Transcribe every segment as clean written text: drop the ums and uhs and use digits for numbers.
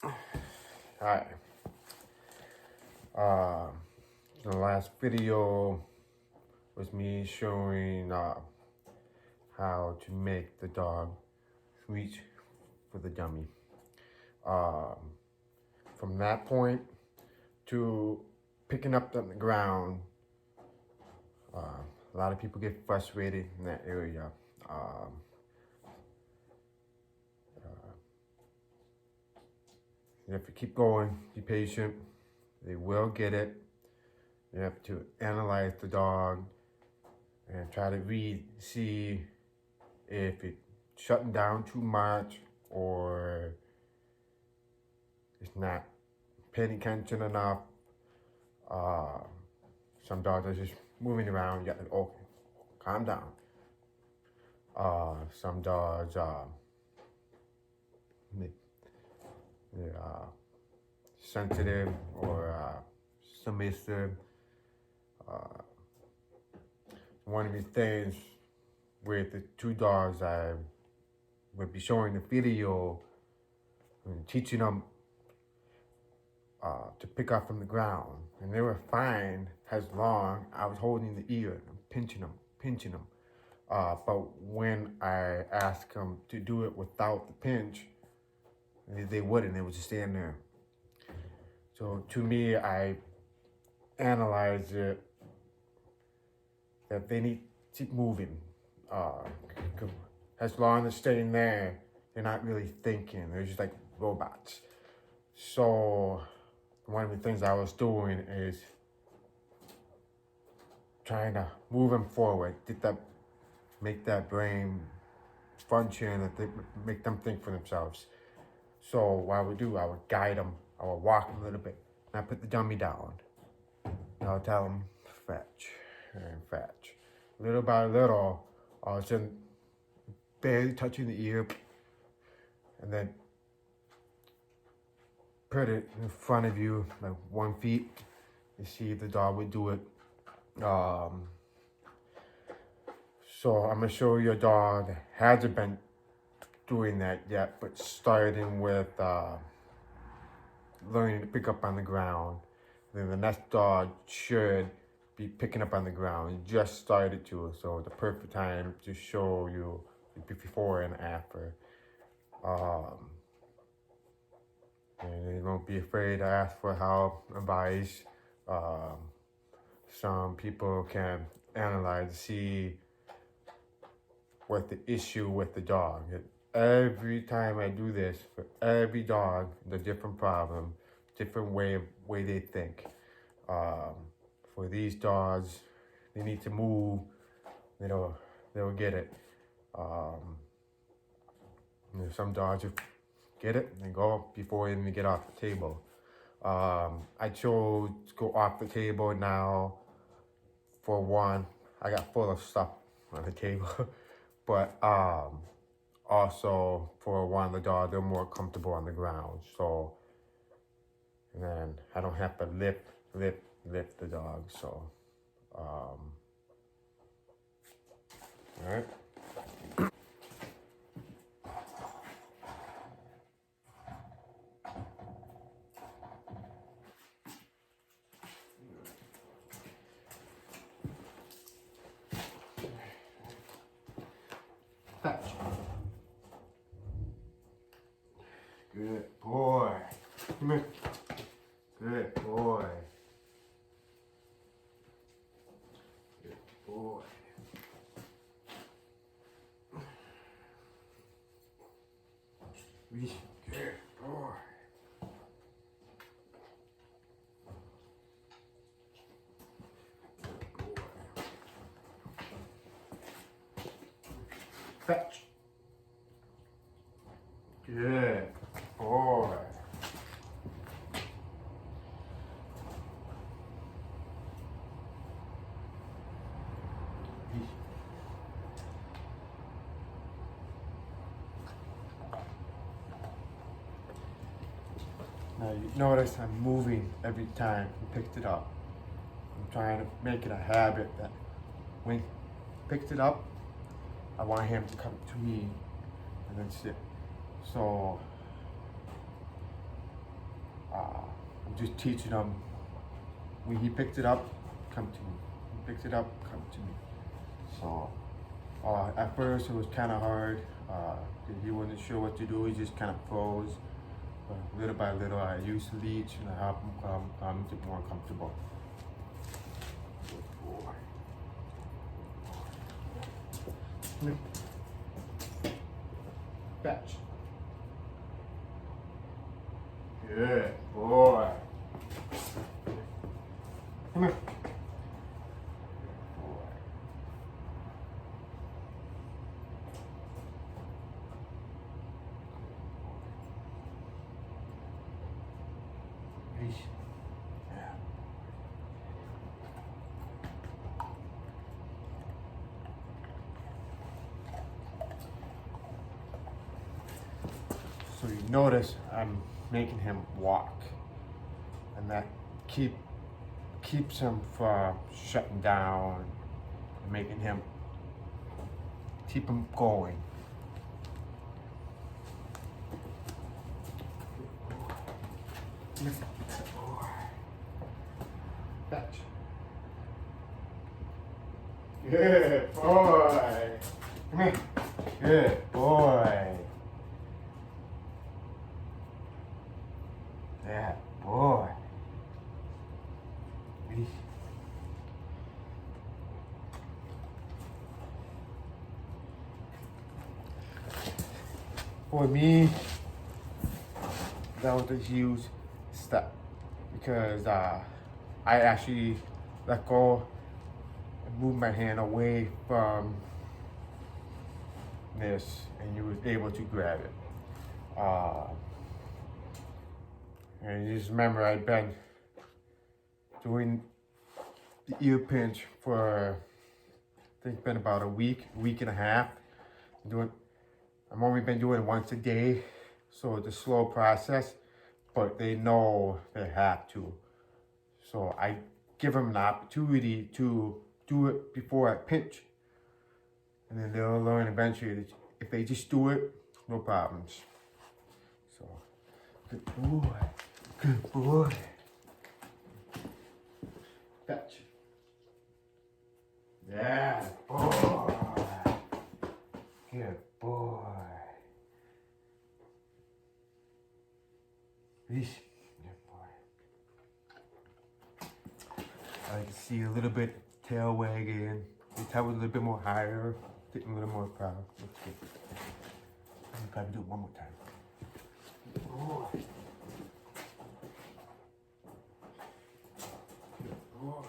Hi. Uh, the last video was me showing how to make the dog reach for the dummy. Um, from that point to picking up on the ground, a lot of people get frustrated in that area. Um, you have to keep going, be patient. They will get it. You have to analyze the dog and try to see if it's shutting down too much or it's not paying attention enough. Uh, some dogs are just moving around. You got to, okay, calm down. Some dogs, they're sensitive or submissive. Uh, One of the things with the two dogs I would be showing the video and teaching them to pick up from the ground. And they were fine as long I was holding the ear and pinching them. But when I asked them to do it without the pinch, they wouldn't. They would just stand there. So to me, I analyzed it that they need to keep moving. As long as staying there, they're not really thinking. They're just like robots. So one of the things I was doing is trying to move them forward, make that brain function, that they make them think for themselves. So what I would do, I would guide them, I would walk them a little bit, and I put the dummy down. And I'll tell them, fetch, and fetch. Little by little, all of a sudden, barely touching the ear, and then put it in front of you, like 1 feet, and see if the dog would do it. So I'm gonna show you a dog that hasn't been doing that yet, but starting with learning to pick up on the ground. Then the next dog should be picking up on the ground. He just started to, so the perfect time to show you before and after. And you don't be afraid to ask for help, advice. Some people can analyze, see what the issue with the dog. Every time I do this, for every dog, the different problem, different way they think. For these dogs, they need to move. They'll get it. Some dogs will get it and go before they even get off the table. I chose to go off the table now. For one, I got full of stuff on the table, but also for one, the dog, they're more comfortable on the ground. So, and then I don't have to lift the dog. So, all right. Fetch. Good boy. Come here. Good boy. Good boy. Good boy. Fetch. Good boy. Now you notice I'm moving every time he picks it up. I'm trying to make it a habit that when he picks it up, I want him to come to me and then sit. So I'm just teaching him. When he picks it up, come to me. He picks it up, come to me. So at first it was kind of hard. He wasn't sure what to do. He just kind of froze. But little by little, I used the leech and I helped him come to more comfortable. Good boy. Come here. Fetch. Good boy. Come here. Yeah. So you notice I'm making him walk, and that keeps him from shutting down and making him keep him going. Fetch. Good boy. Come here. Good boy. Yeah, boy. For me, that was a huge step because I actually let go and moved my hand away from this, and you was able to grab it. And you just remember I've been doing the ear pinch for I think it's been about a week and a half. I've only been doing it once a day, so it's a slow process, but they know they have to. So I give them an opportunity to do it before I pinch. And then they'll learn eventually that if they just do it, no problems. So, good boy, good boy. Fetch. Yeah, boy. Good boy. Good boy. I can see a little bit tail wagging. The tail was a little bit more higher, getting a little more proud. Looks good. I'll probably do it one more time. Good boy. Good boy.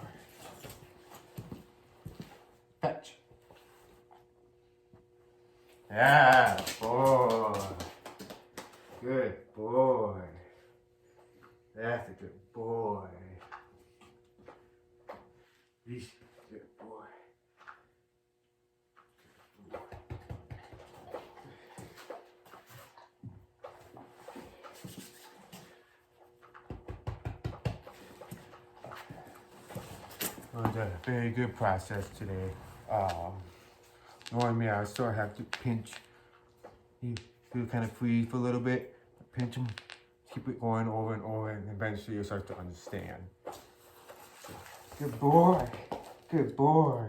Fetch. Yeah, boy. Good boy. That's a good boy. Good boy. It was a very good process today. Knowing me, I still have to pinch. You kind of freeze for a little bit, pinch him, keep it going over and over, and eventually you'll start to understand. Good boy, good boy.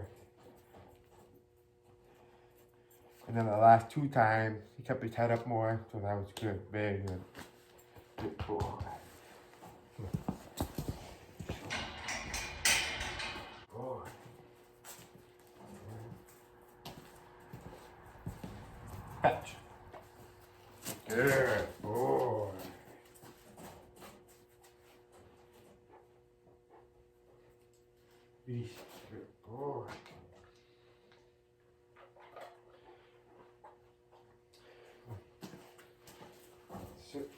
And then the last 2 times, he kept his head up more, so that was good, very good. Good boy. Boy. Fetch. Good boy. Good boy. Sit.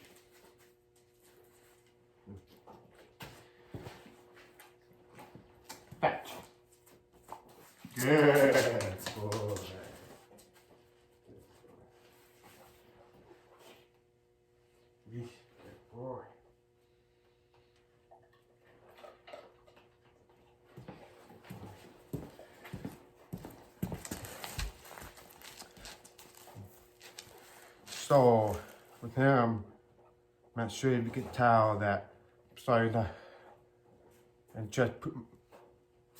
Fetch. Good boy. Good boy. So with him, I'm not sure if you can tell that I'm starting to, and just put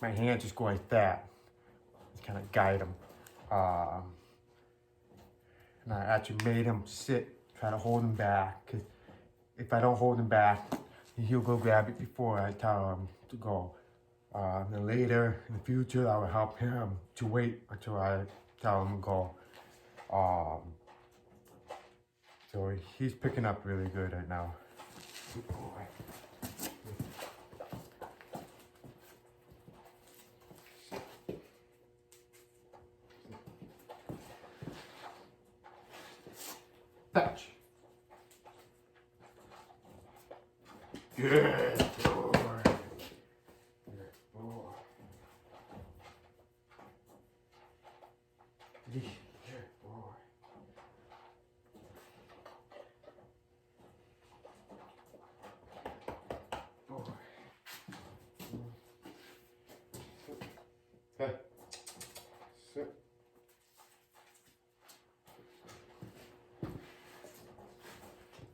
my hand just go like that. Just kind of guide him. And I actually made him sit, try to hold him back. Cause if I don't hold him back, he'll go grab it before I tell him to go. Then later in the future, I will help him to wait until I tell him to go. So he's picking up really good right now. Good boy. Fetch. Good boy. Good boy. Good boy. Boy. Hey. Sit.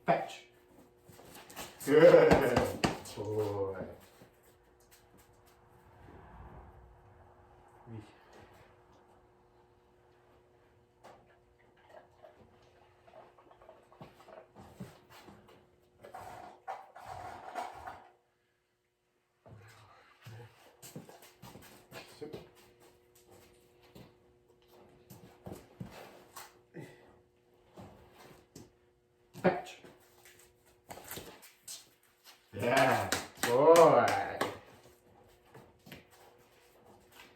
Fetch. Good boy. Sit. Fetch. Yeah, boy.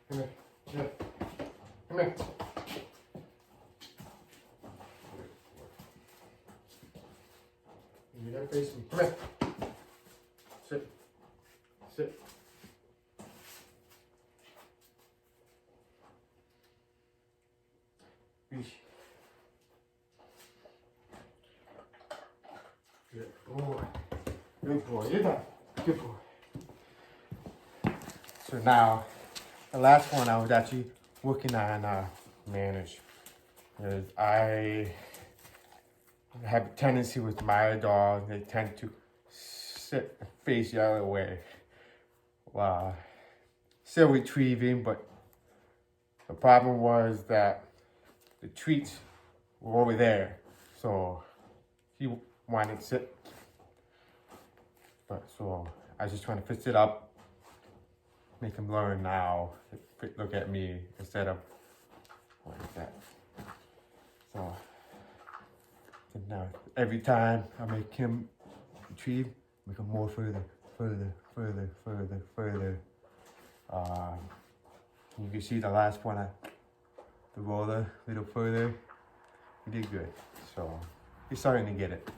Come here. Come here. Come here. You gotta face me. Come here. Sit. Sit. Eesh. Good boy. Good boy. You're done. Good boy. So now, the last one I was actually working on manage. Because I have a tendency with my dogs, they tend to sit and face the other way. Still retrieving, but the problem was that the treats were over there. So he wanted to sit. But so I was just trying to fix it up, make him learn now, look at me instead of like that. So now every time I make him retrieve, make him more further. You can see the last one, the roller a little further. He did good. So he's starting to get it.